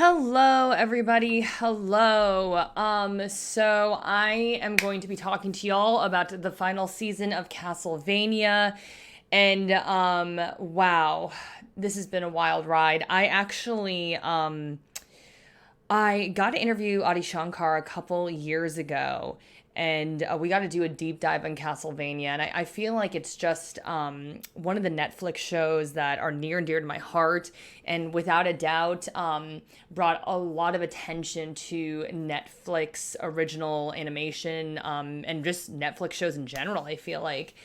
Hello, everybody. Hello. So I am going to be talking to y'all about the final season of Castlevania. And wow, this has been a wild ride. I got to interview Adi Shankar a couple years ago, and we got to do a deep dive on Castlevania. And I feel like it's just one of the Netflix shows that are near and dear to my heart, and without a doubt, brought a lot of attention to Netflix original animation and just Netflix shows in general. I feel like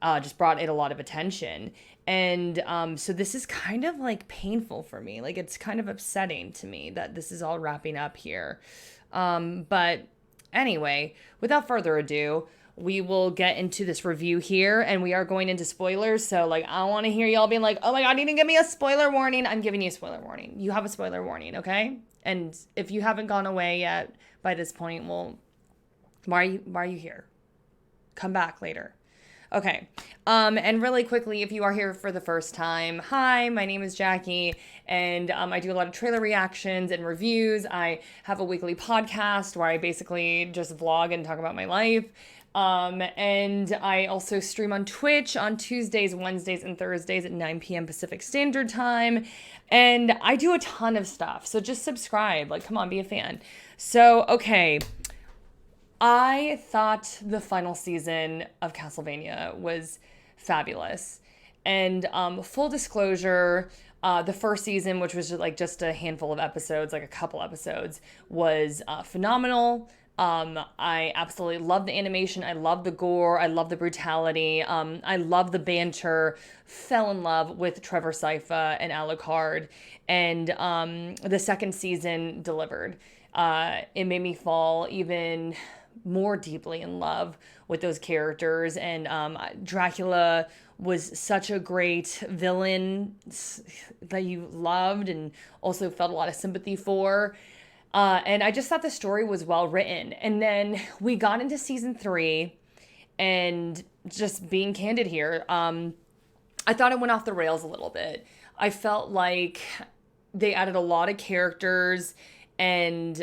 just brought it a lot of attention. And so this is kind of like painful for me. Like it's kind of upsetting to me that this is all wrapping up here. But anyway, without further ado, we will get into this review here and we are going into spoilers. So like I want to hear y'all being like, "Oh my god, you didn't give me a spoiler warning." I'm giving you a spoiler warning. You have a spoiler warning, okay? And if you haven't gone away yet by this point, well, why are you here? Come back later. Okay. And really quickly, if you are here for the first time, hi, my name is Jacki, and I do a lot of trailer reactions and reviews. I have a weekly podcast where I basically just vlog and talk about my life. And I also stream on Twitch on Tuesdays, Wednesdays, and Thursdays at 9 p.m. Pacific Standard Time. And I do a ton of stuff. So just subscribe. Like, come on, be a fan. So, okay. I thought the final season of Castlevania was fabulous. And full disclosure, the first season, which was just a handful of episodes, like a couple episodes, was phenomenal. I absolutely love the animation. I love the gore. I love the brutality. I love the banter. Fell in love with Trevor Sypha and Alucard. And the second season delivered. It made me fall even more deeply in love with those characters. And Dracula was such a great villain that you loved and also felt a lot of sympathy for. And I just thought the story was well written. And then we got into season 3, and just being candid here, I thought it went off the rails a little bit. I felt like they added a lot of characters, and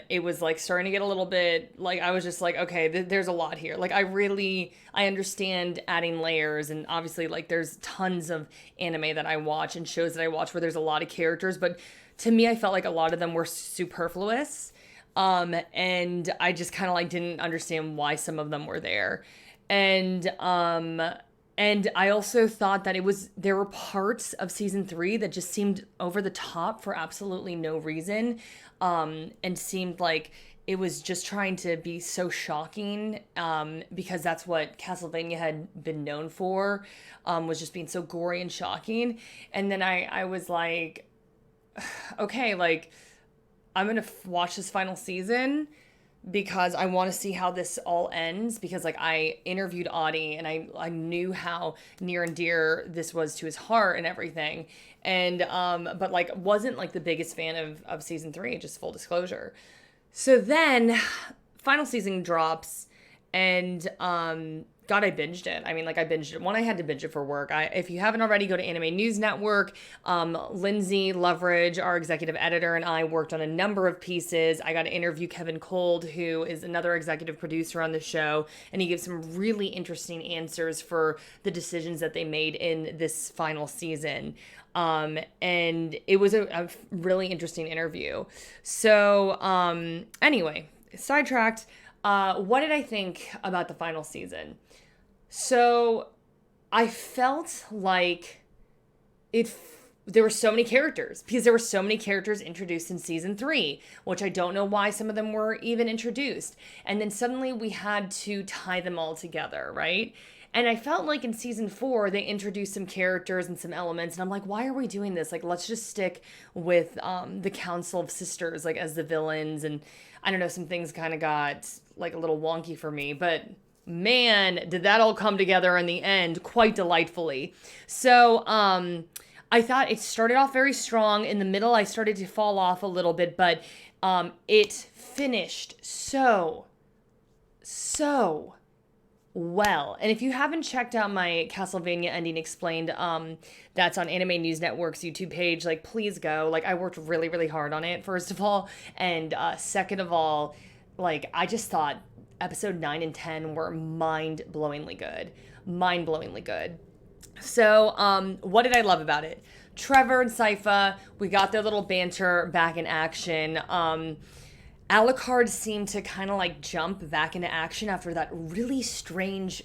it was like starting to get a little bit like, I was just like, okay, there's a lot here. Like I understand adding layers, and obviously like there's tons of anime that I watch and shows that I watch where there's a lot of characters, but to me I felt like a lot of them were superfluous. And I just kind of like didn't understand why some of them were there. And I also thought that there were parts of season 3 that just seemed over the top for absolutely no reason, and seemed like it was just trying to be so shocking, because that's what Castlevania had been known for, was just being so gory and shocking. And then I was like, okay, like I'm gonna watch this final season because I want to see how this all ends, because like I interviewed Audie and I knew how near and dear this was to his heart and everything. And but like wasn't like the biggest fan of season 3, just full disclosure. So then final season drops, and God, I binged it. I mean, like I binged it. One, I had to binge it for work. If you haven't already, go to Anime News Network. Lindsay Loveridge, our executive editor, and I worked on a number of pieces. I got to interview Kevin Cold, who is another executive producer on the show, and he gives some really interesting answers for the decisions that they made in this final season. And it was a really interesting interview. So, anyway, sidetracked. What did I think about the final season? So I felt like there were so many characters, because there were so many characters introduced in season 3, which I don't know why some of them were even introduced. And then suddenly we had to tie them all together, right? And I felt like in season 4, they introduced some characters and some elements. And I'm like, why are we doing this? Like, let's just stick with the Council of Sisters, like as the villains. And I don't know, some things kind of got like a little wonky for me. But man, did that all come together in the end quite delightfully. So I thought it started off very strong. In the middle, I started to fall off a little bit. But it finished so well. And if you haven't checked out my Castlevania Ending Explained, that's on Anime News Network's YouTube page, like please go. Like I worked really, really hard on it, first of all. And second of all, like I just thought episode 9 and 10 were mind-blowingly good. Mind-blowingly good. So, what did I love about it? Trevor and Sypha, we got their little banter back in action. Alucard seemed to kind of like jump back into action after that really strange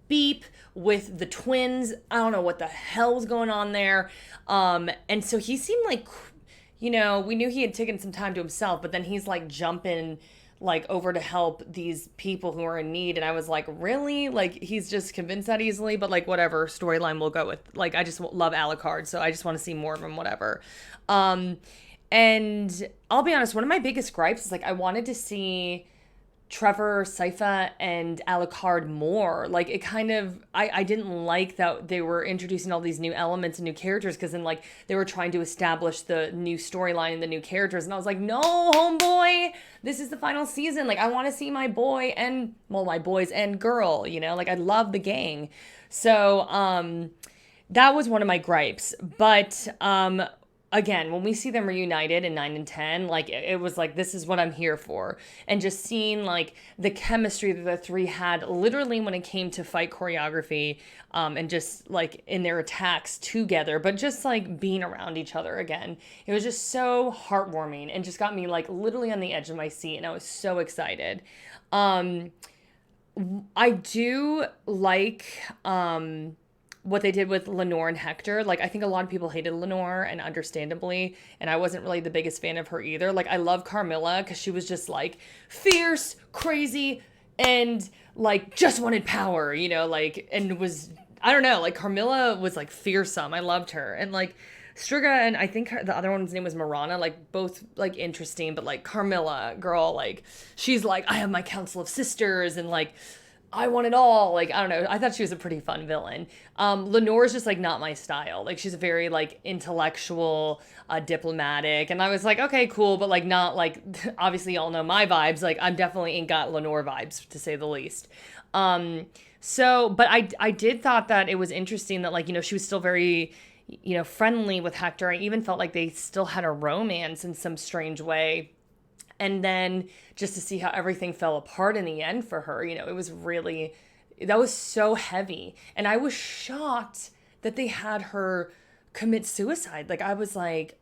beep with the twins. I don't know what the hell was going on there. And so he seemed like, we knew he had taken some time to himself, but then he's like jumping like over to help these people who are in need. And I was like, really? Like he's just convinced that easily, but like whatever storyline we'll go with. Like I just love Alucard, so I just want to see more of him, whatever. And I'll be honest, one of my biggest gripes is like I wanted to see Trevor, Sypha, and Alucard more. Like it kind of, I didn't like that they were introducing all these new elements and new characters because then like they were trying to establish the new storyline and the new characters. And I was like, no, homeboy, this is the final season. Like I want to see my boy and, well, my boys and girl, like I love the gang. So, that was one of my gripes. But, again, when we see them reunited in 9 and 10, like it was like, this is what I'm here for. And just seeing like the chemistry that the three had literally when it came to fight choreography, and just like in their attacks together, but just like being around each other again. It was just so heartwarming and just got me like literally on the edge of my seat. And I was so excited. I do like, what they did with Lenore and Hector. Like, I think a lot of people hated Lenore, and understandably, and I wasn't really the biggest fan of her either. Like, I love Carmilla because she was just, like, fierce, crazy, and, like, just wanted power, like, and was, I don't know, like, Carmilla was, like, fearsome. I loved her. And, like, Striga and I think the other one's name was Marana, like, both, like, interesting, but, like, Carmilla, girl, like, she's like, I have my council of sisters, and, like, I want it all. Like, I don't know. I thought she was a pretty fun villain. Lenore's just like not my style. Like she's very like intellectual, diplomatic. And I was like, okay, cool. But like not like, obviously y'all know my vibes. Like I'm definitely ain't got Lenore vibes to say the least. But I did thought that it was interesting that like, she was still very, friendly with Hector. I even felt like they still had a romance in some strange way. And then just to see how everything fell apart in the end for her, it was really, that was so heavy. And I was shocked that they had her commit suicide. Like, I was like,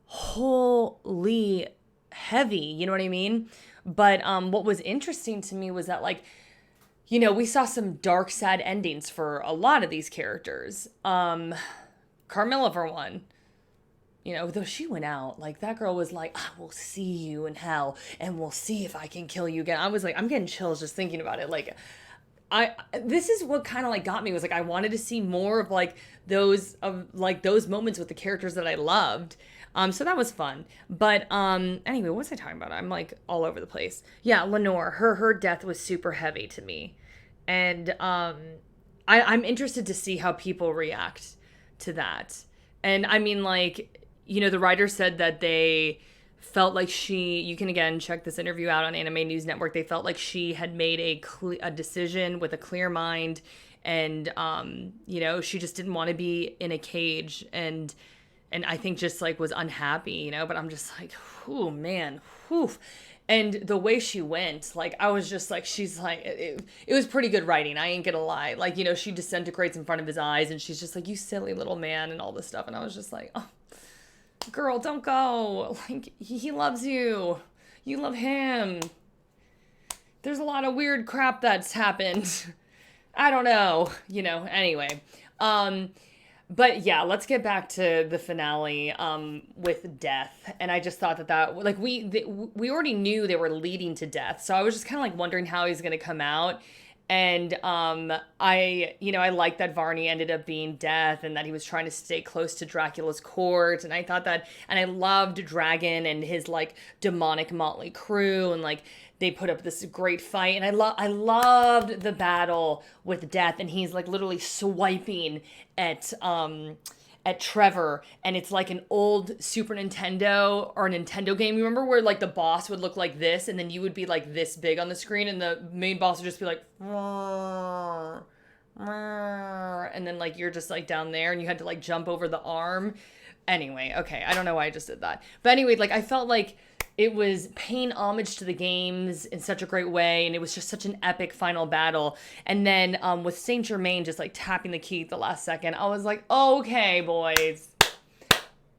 holy heavy, you know what I mean? But what was interesting to me was that, like, we saw some dark, sad endings for a lot of these characters. Carmilla, for one. Though she went out, like, that girl was like, I will see you in hell, and we'll see if I can kill you again. I was like, I'm getting chills just thinking about it. Like, this is what kind of, like, got me, was, like, I wanted to see more of, like, those moments with the characters that I loved. So that was fun. But, anyway, what was I talking about? I'm, like, all over the place. Yeah, Lenore, her death was super heavy to me. And, I'm interested to see how people react to that. And, I mean, like, the writer said that they felt like you can again check this interview out on Anime News Network. They felt like she had made a decision with a clear mind, and she just didn't want to be in a cage, and I think just like was unhappy, but I'm just like, oh man, whew. And the way she went, like, I was just like, she's like, it was pretty good writing. I ain't gonna lie. Like, she disintegrates in front of his eyes, and she's just like, you silly little man, and all this stuff. And I was just like, oh, girl, don't go. Like, he loves you. You love him. There's a lot of weird crap that's happened. I don't know. Anyway. But yeah, let's get back to the finale with death. And I just thought that like we already knew they were leading to death. So I was just kind of like wondering how he's going to come out. And I liked that Varney ended up being death, and that he was trying to stay close to Dracula's court. And I thought that, and I loved Dragon and his like demonic motley crew, and like they put up this great fight. And I loved the battle with Death, and he's like literally swiping at at Trevor, and it's like an old Super Nintendo or a Nintendo game. You remember where like the boss would look like this, and then you would be like this big on the screen, and the main boss would just be like, and then like you're just like down there, and you had to like jump over the arm. Anyway, okay, I don't know why I just did that, but anyway, like I felt like it was paying homage to the games in such a great way, and it was just such an epic final battle. And then with Saint Germain just like tapping the key at the last second, I was like, okay, boys,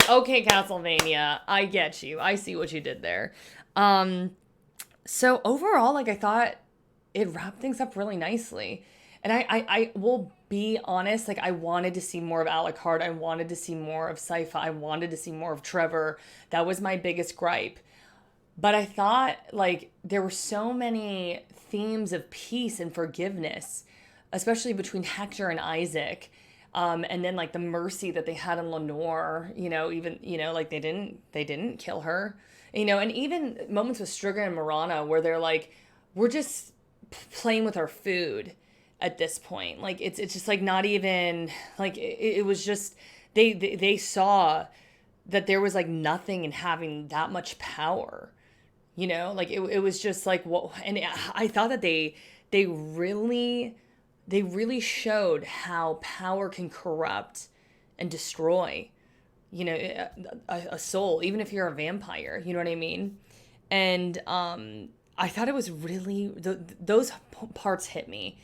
okay, Castlevania, I get you, I see what you did there. So overall, like I thought it wrapped things up really nicely. And I will be honest, like I wanted to see more of Alucard. I wanted to see more of Sypha. I wanted to see more of Trevor. That was my biggest gripe. But I thought like there were so many themes of peace and forgiveness, especially between Hector and Isaac. And then like the mercy that they had in Lenore, even, like they didn't kill her, and even moments with Striga and Marana where they're like, we're just playing with our food at this point. Like it's just like not even like it was just they saw that there was like nothing in having that much power, like it was just like what. And I thought that they really showed how power can corrupt and destroy, a soul, even if you're a vampire, you know what I mean? And I thought it was really those parts hit me.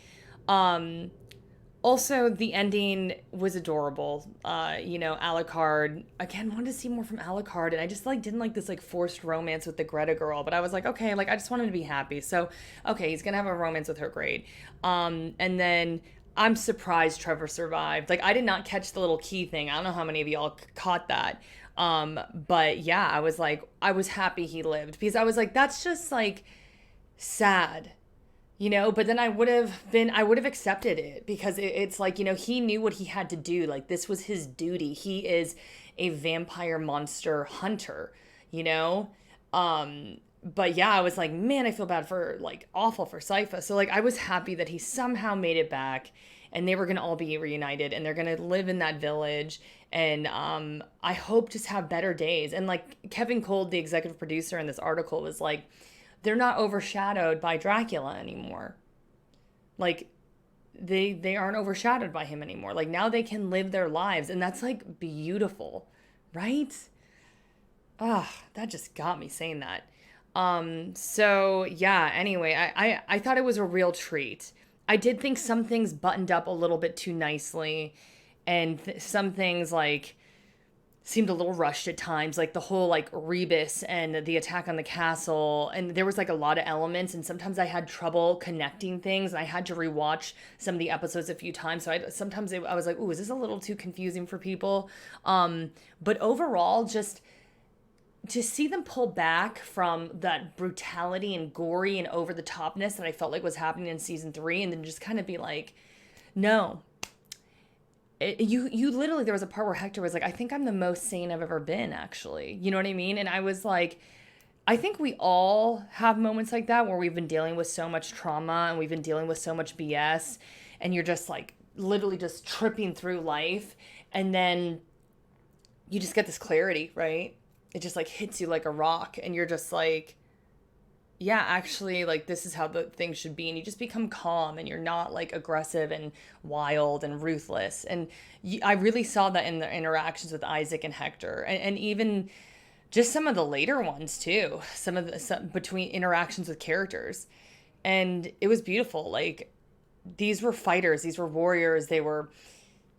Also, the ending was adorable. Alucard, again, wanted to see more from Alucard, and I just like didn't like this like forced romance with the Greta girl, but I was like, okay, like I just wanted to be happy. So, okay, he's gonna have a romance with her, great. And then I'm surprised Trevor survived. Like I did not catch the little key thing. I don't know how many of y'all caught that. But yeah, I was happy he lived because I was like, that's just like sad. But then I would have accepted it because it's like, he knew what he had to do. Like this was his duty. He is a vampire monster hunter, But yeah, I was like, man, I feel bad for like awful for Sypha. So like, I was happy that he somehow made it back and they were going to all be reunited and they're going to live in that village. And I hope just have better days. And like Kevin Cole, the executive producer in this article was like, they're not overshadowed by Dracula anymore. Like they aren't overshadowed by him anymore. Like now they can live their lives and that's like beautiful, right? That just got me saying that. So yeah, anyway, I thought it was a real treat. I did think some things buttoned up a little bit too nicely and some things like seemed a little rushed at times, like the whole like Rebus and the attack on the castle, and there was like a lot of elements and sometimes I had trouble connecting things and I had to rewatch some of the episodes a few times, so I was like, ooh, is this a little too confusing for people? But overall, just to see them pull back from that brutality and gory and over the topness that I felt like was happening in season 3 and then just kind of be like, no. You literally, there was a part where Hector was like, I think I'm the most sane I've ever been, actually. You know what I mean? And I was like, I think we all have moments like that where we've been dealing with so much trauma and we've been dealing with so much BS and you're just like literally just tripping through life. And then you just get this clarity, right? It just like hits you like a rock and you're just like, yeah, actually, like, this is how the thing should be. And you just become calm and you're not, like, aggressive and wild and ruthless. And I really saw that in the interactions with Isaac and Hector. And even just some of the later ones, too. Some between interactions with characters. And it was beautiful. Like, these were fighters. These were warriors. They were,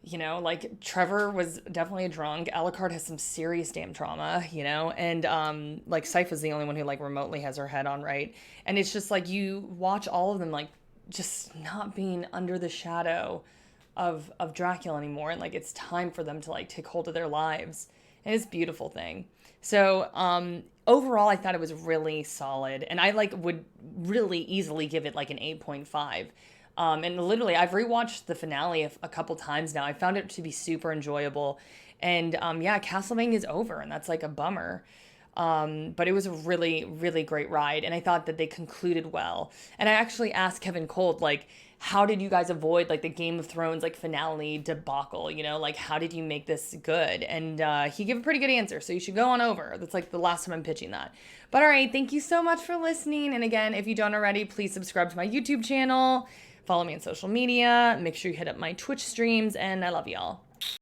like, Trevor was definitely a drunk. Alucard has some serious damn trauma, and like Sypha's the only one who like remotely has her head on right. And it's just like you watch all of them like just not being under the shadow of Dracula anymore, and like it's time for them to like take hold of their lives. And it's a beautiful thing. So overall, I thought it was really solid, and I like would really easily give it like an 8.5. And literally, I've rewatched the finale a couple times now. I found it to be super enjoyable. And yeah, Castlevania is over, and that's like a bummer. But it was a really, really great ride. And I thought that they concluded well. And I actually asked Kevin Colt, like, how did you guys avoid like the Game of Thrones like finale debacle? You know, like how did you make this good? And he gave a pretty good answer. So you should go on over. That's like the last time I'm pitching that. But all right, thank you so much for listening. And again, if you don't already, please subscribe to my YouTube channel. Follow me on social media. Make sure you hit up my Twitch streams. And I love y'all.